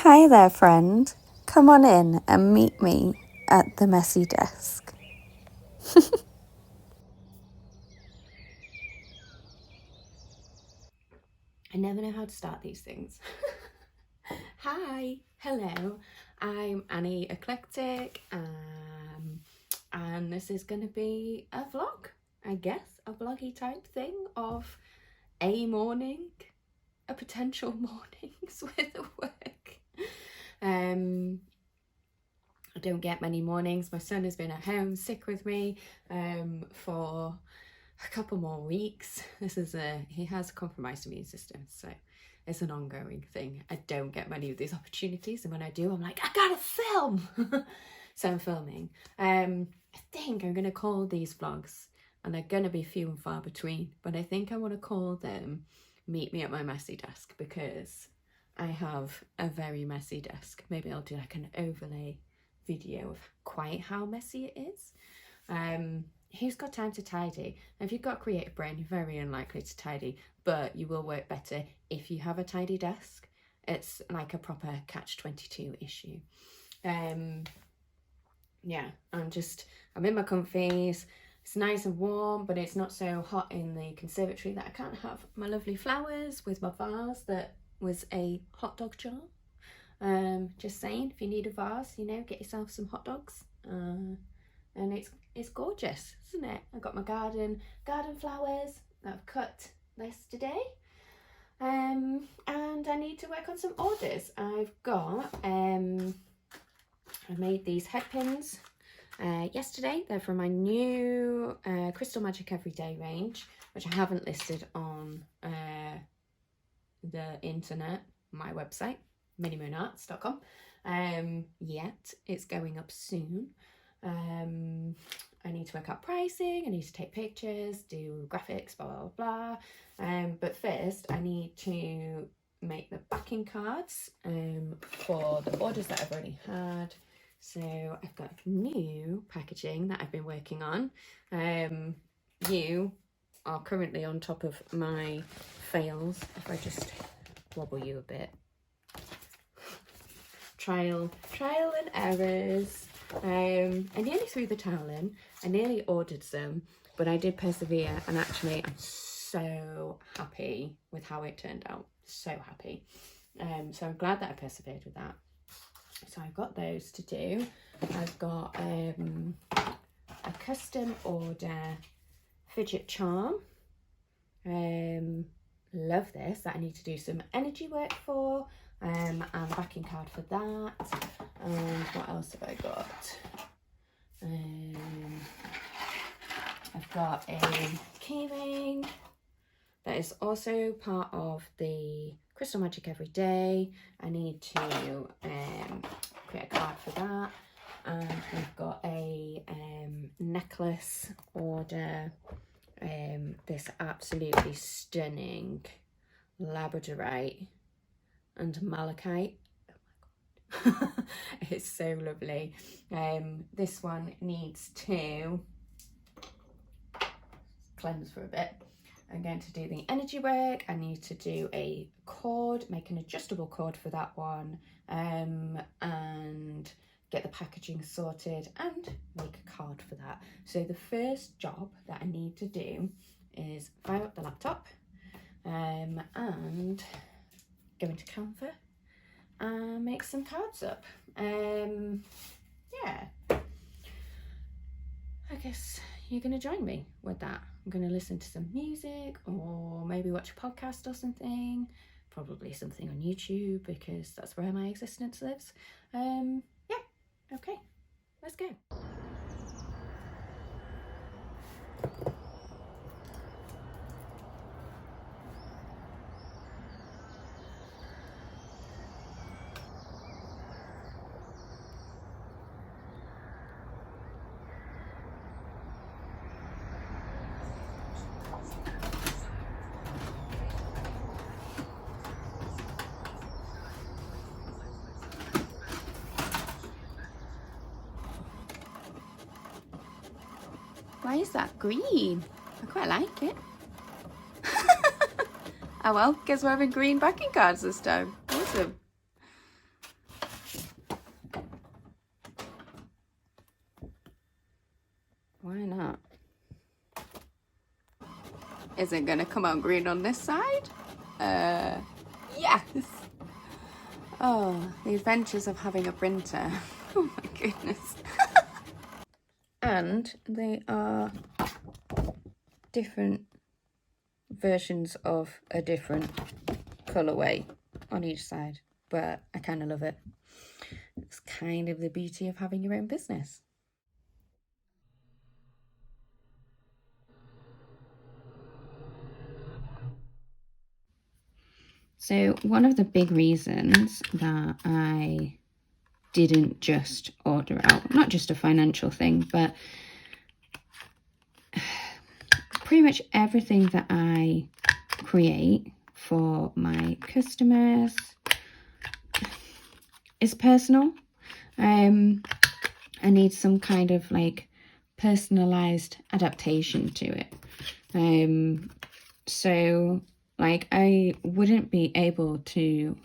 Hi there, friend. Come on in and meet me at the messy desk. I never know how to start these things. Hi, hello, I'm Annie Eclectic, and this is going to be a vlog, I guess, a vloggy type thing of a morning, a potential mornings with work. I don't get many mornings. My son has been at home sick with me for a couple more weeks. He has a compromised immune system, so it's an ongoing thing. I don't get many of these opportunities, and when I do, I'm like, I gotta film. So I'm filming. I think I'm gonna call these vlogs, and they're gonna be few and far between, but I think I want to call them Meet Me at My Messy Desk, because I have a very messy desk. Maybe I'll do like an overlay video of quite how messy it is. Who's got time to tidy? If you've got a creative brain, you're very unlikely to tidy, but you will work better if you have a tidy desk. It's like a proper catch-22 issue. Yeah, I'm in my comfies. It's nice and warm, but it's not so hot in the conservatory that I can't have my lovely flowers with my vase that was a hot dog jar. Just saying, if you need a vase, get yourself some hot dogs. And it's gorgeous, isn't it? I've got my garden flowers that I've cut yesterday. And I need to work on some orders. I made these head pins yesterday. They're from my new Crystal Magic Everyday range, which I haven't listed on the internet, my website, minimoonarts.com yet. It's going up soon. I need to work out pricing, I need to take pictures, do graphics, blah blah blah. But first I need to make the backing cards for the orders that I've already had. So I've got new packaging that I've been working on. You are currently on top of my fails. If I just wobble you a bit. Trial and errors. I nearly threw the towel in. I nearly ordered some, but I did persevere, and actually I'm so happy with how it turned out. So happy. So I'm glad that I persevered with that. So I've got those to do. I've got a custom order fidget charm. Love this, that I need to do some energy work for. And a backing card for that. And what else have I got? I've got a keyring that is also part of the Crystal Magic Everyday. I need to create a card for that. And we've got a necklace order. This absolutely stunning labradorite and malachite. Oh my god. It's so lovely. This one needs to cleanse for a bit. I'm going to do the energy work. I need to do a cord, make an adjustable cord for that one, and get the packaging sorted and make a card for that. So the first job that I need to do is fire up the laptop and go into Canva and make some cards up. Yeah, I guess you're going to join me with that. I'm going to listen to some music or maybe watch a podcast or something, probably something on YouTube because that's where my existence lives. Yeah, okay, let's go. Why is that green? I quite like it. Oh well, guess we're having green backing cards this time. Awesome. Why not? Is it gonna come out green on this side? Yes! Oh, the adventures of having a printer. Oh my goodness. And they are different versions of a different colourway on each side, but I kind of love it. It's kind of the beauty of having your own business. So one of the big reasons that I didn't just order out, not just a financial thing, but pretty much everything that I create for my customers is personal. I need some kind of like personalized adaptation to it. So like I wouldn't be able to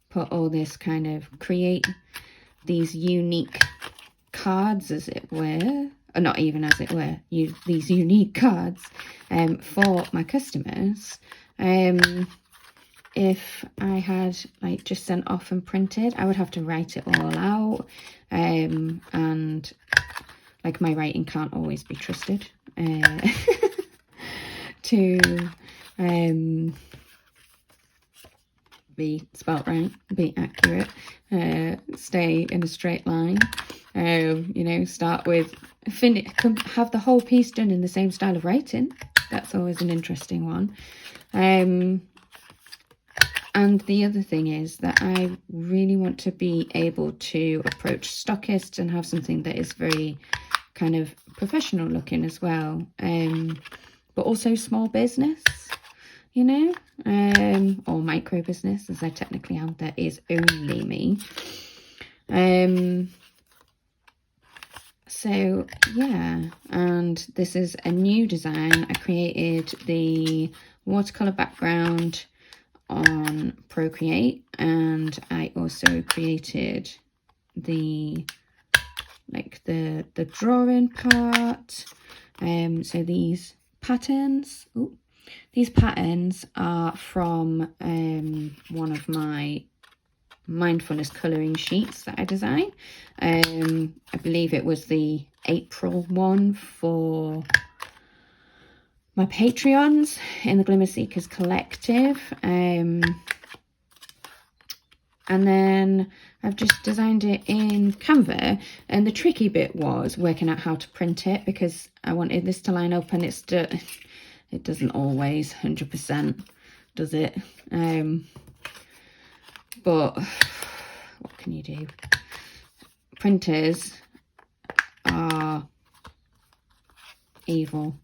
put all this kind of create these unique cards, as it were, or not even as it were, these unique cards for my customers. If I had like just sent off and printed, I would have to write it all out, and like my writing can't always be trusted to be spelt right, be accurate, stay in a straight line, you know, start with, have the whole piece done in the same style of writing. That's always an interesting one. And the other thing is that I really want to be able to approach stockists and have something that is very kind of professional looking as well, but also small business, you know, or micro business, as I technically am. That is only me. So yeah, and this is a new design. I created the watercolor background on Procreate, and I also created the the drawing part. So these patterns, these patterns are from one of my mindfulness colouring sheets that I designed. I believe it was the April one for my Patreons in the Glimmer Seekers Collective. And then I've just designed it in Canva, and the tricky bit was working out how to print it, because I wanted this to line up, and it doesn't always 100%, does it? But what can you do? Printers are evil.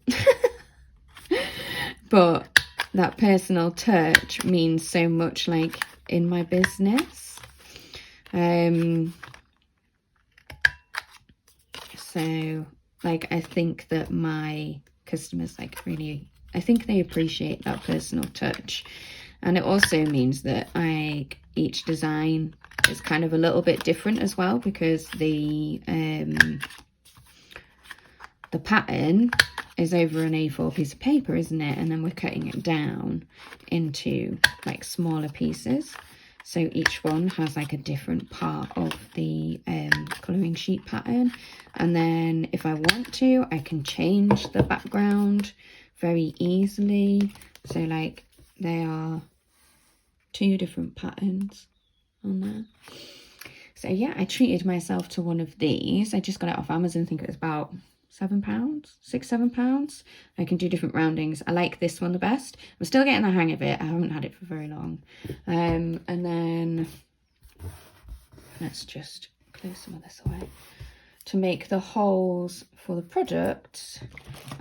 But that personal touch means so much, like in my business. So like I think that my customers like really, I think they appreciate that personal touch. And it also means that each design is kind of a little bit different as well, because the pattern is over an A4 piece of paper, isn't it? And then we're cutting it down into like smaller pieces. So each one has like a different part of the colouring sheet pattern. And then if I want to, I can change the background very easily. So like they are 2 different patterns on there. So yeah, I treated myself to one of these. I just got it off Amazon. I think it was about £7, £6-7. I can do different roundings. I like this one the best. I'm still getting the hang of it. I haven't had it for very long. And then let's just close some of this away. To make the holes for the products,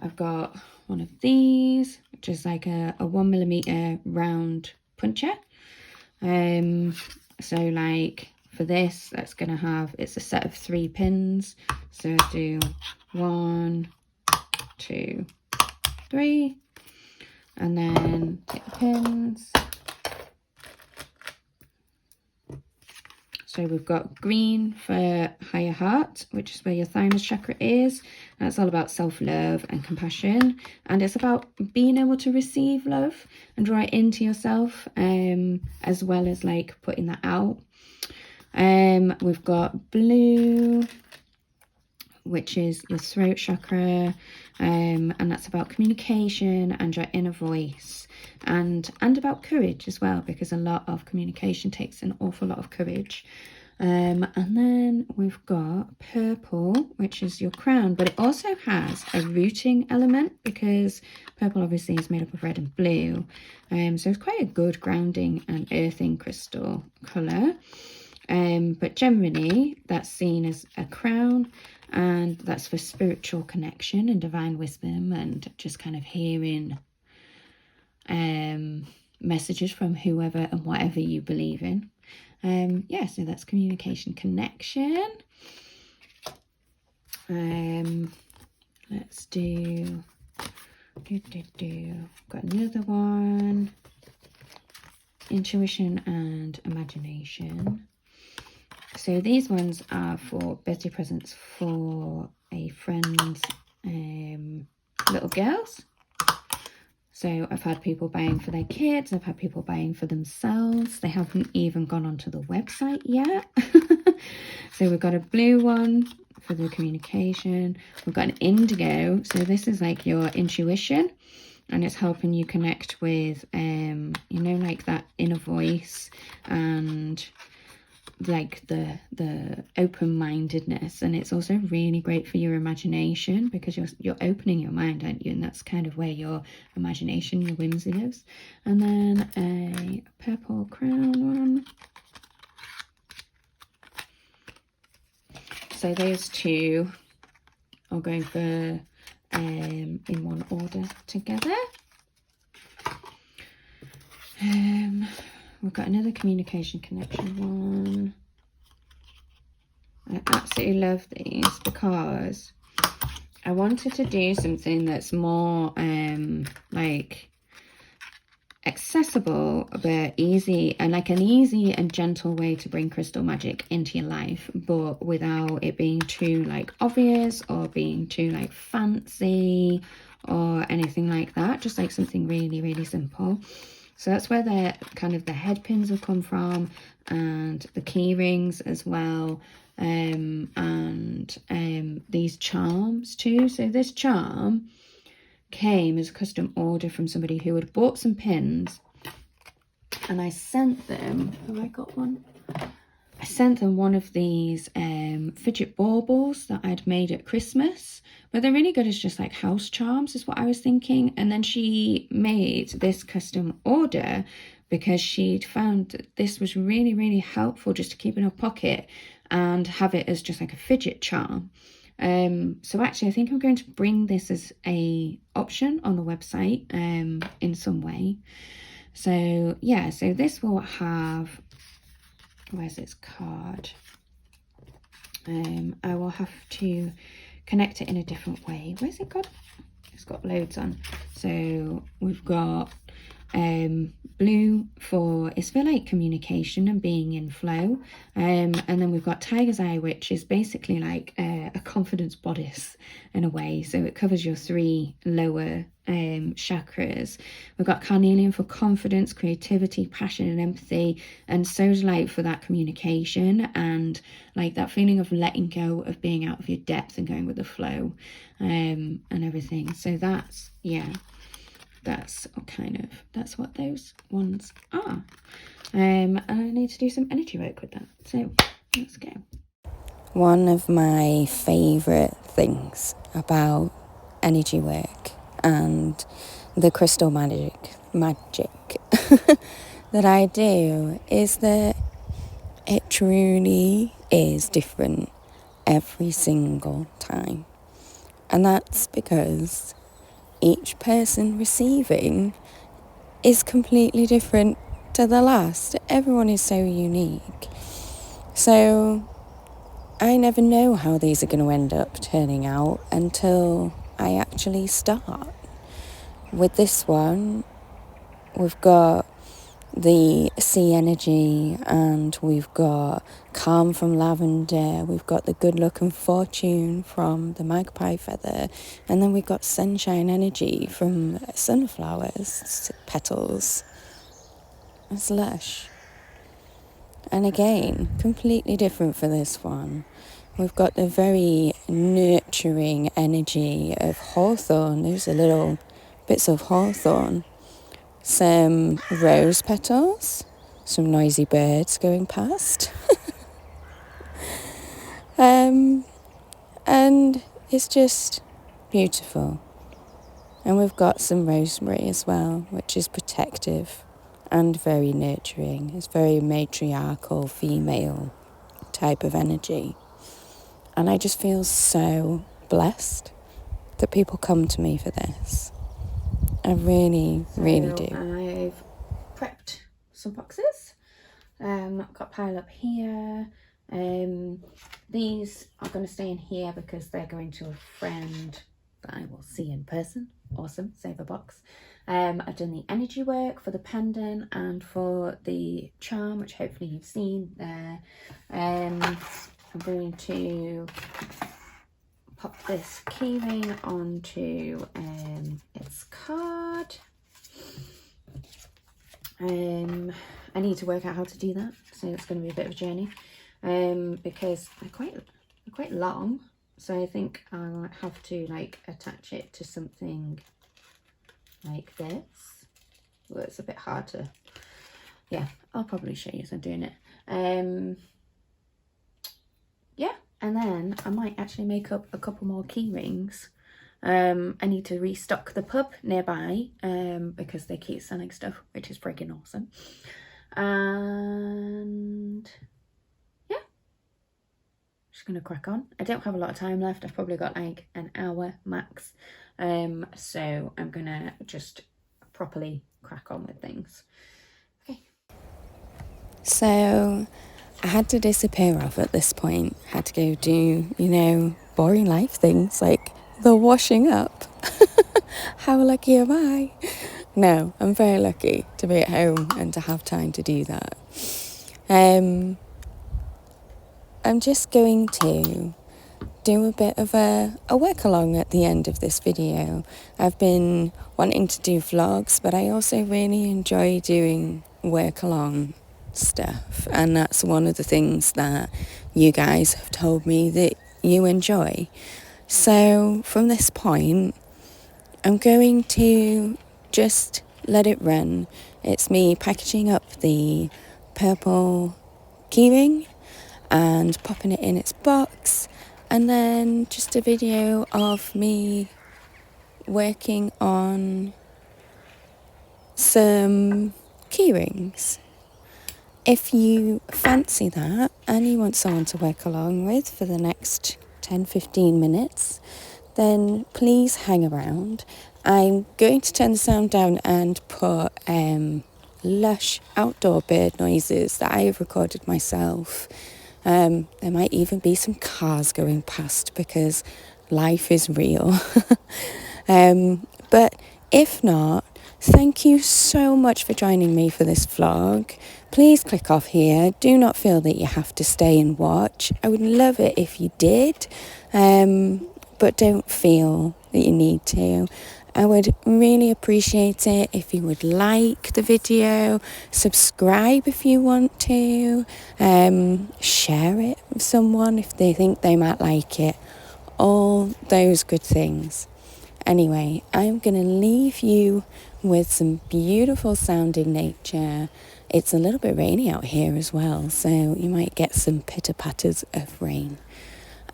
I've got one of these, which is like a 1mm round puncher. So like for this, that's going to have, it's a set of 3 pins. So I do 1, 2, 3, and then take the pins, So we've got green for higher heart, which is where your thymus chakra is. That's all about self-love and compassion. And it's about being able to receive love and draw it into yourself, as well as like putting that out. We've got blue, which is your throat chakra, and that's about communication and your inner voice, and about courage as well, because a lot of communication takes an awful lot of courage. And then we've got purple, which is your crown, but it also has a rooting element, because purple obviously is made up of red and blue, so it's quite a good grounding and earthing crystal colour. But generally that's seen as a crown, and that's for spiritual connection and divine wisdom, and just kind of hearing messages from whoever and whatever you believe in. Yeah, so that's communication, connection. Let's do got another one, intuition and imagination. So these ones are for birthday presents for a friend's little girls. So I've had people buying for their kids, I've had people buying for themselves. They haven't even gone onto the website yet. So we've got a blue one for the communication. We've got an indigo. So this is like your intuition, and it's helping you connect with, you know, like that inner voice and like the open-mindedness. And it's also really great for your imagination, because you're opening your mind, aren't you? And that's kind of where your imagination, your whimsy lives. And then a purple crown one. So those two are going for in one order together. We've got another communication connection one. I absolutely love these because I wanted to do something that's more like accessible but easy, and like an easy and gentle way to bring crystal magic into your life, but without it being too like obvious or being too like fancy or anything like that. Just like something really, really simple. So that's where the kind of the head pins have come from, and the key rings as well, and these charms too. So this charm came as a custom order from somebody who had bought some pins, and I sent them, have I got one? I sent them one of these fidget baubles that I'd made at Christmas, but they're really good as just like house charms is what I was thinking. And then she made this custom order because she'd found that this was really, really helpful just to keep in her pocket and have it as just like a fidget charm. So actually I think I'm going to bring this as a option on the website in some way. So yeah, so this will have, where's its card? I will have to connect it in a different way. Where's it got? It's got loads on. So we've got blue for, it's for like communication and being in flow, and then we've got tiger's eye, which is basically like a confidence bodice in a way, so it covers your three lower chakras. We've got carnelian for confidence, creativity, passion and empathy, and sodalite for that communication and like that feeling of letting go, of being out of your depth and going with the flow, and everything. So that's, yeah, that's what those ones are. And I need to do some energy work with that, so let's go. One of my favourite things about energy work and the crystal magic that I do is that it truly is different every single time. And that's because each person receiving is completely different to the last. Everyone is so unique. So I never know how these are going to end up turning out until I actually start. With this one, we've got the sea energy, and we've got calm from lavender, we've got the good luck and fortune from the magpie feather, and then we've got sunshine energy from sunflowers petals. It's lush. And again, completely different for this one. We've got the very nurturing energy of hawthorn. There's a little bits of hawthorn, some rose petals, some noisy birds going past. And it's just beautiful. And we've got some rosemary as well, which is protective and very nurturing. It's very matriarchal, female type of energy. And I just feel so blessed that people come to me for this. I really, really do. I've prepped some boxes. I've got a pile up here. These are going to stay in here because they're going to a friend that I will see in person. Awesome, save a box. I've done the energy work for the pendant and for the charm, which hopefully you've seen there. I'm going to pop this keyring onto its card. I need to work out how to do that, so it's going to be a bit of a journey, because they're quite long, so I think I might have to like attach it to something like this. Well, it's a bit hard to, yeah, I'll probably show you as I'm doing it. Yeah, and then I might actually make up a couple more key rings. I need to restock the pub nearby, because they keep selling stuff, which is freaking awesome. And yeah, just gonna crack on. I don't have a lot of time left. I've probably got like an hour max, so I'm gonna just properly crack on with things. Okay, So I had to disappear off at this point. Had to go do, boring life things like the washing up. How lucky am I? No, I'm very lucky to be at home and to have time to do that. I'm just going to do a bit of a work along at the end of this video. I've been wanting to do vlogs, but I also really enjoy doing work along stuff, and that's one of the things that you guys have told me that you enjoy. So from this point, I'm going to just let it run. It's me packaging up the purple keyring and popping it in its box, and then just a video of me working on some keyrings. If you fancy that and you want someone to work along with for the next 10-15 minutes, then please hang around. I'm going to turn the sound down and put lush outdoor bird noises that I have recorded myself. There might even be some cars going past because life is real. But if not, thank you so much for joining me for this vlog. Please click off here. Do not feel that you have to stay and watch. I would love it if you did, but don't feel that you need to. I would really appreciate it if you would like the video, subscribe if you want to, share it with someone if they think they might like it. All those good things. Anyway, I'm going to leave you with some beautiful sounding nature. It's a little bit rainy out here as well, so you might get some pitter-patters of rain.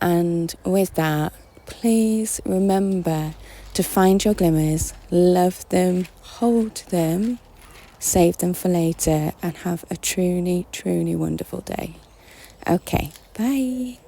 And with that, please remember to find your glimmers, love them, hold them, save them for later, and have a truly, truly wonderful day. Okay, bye.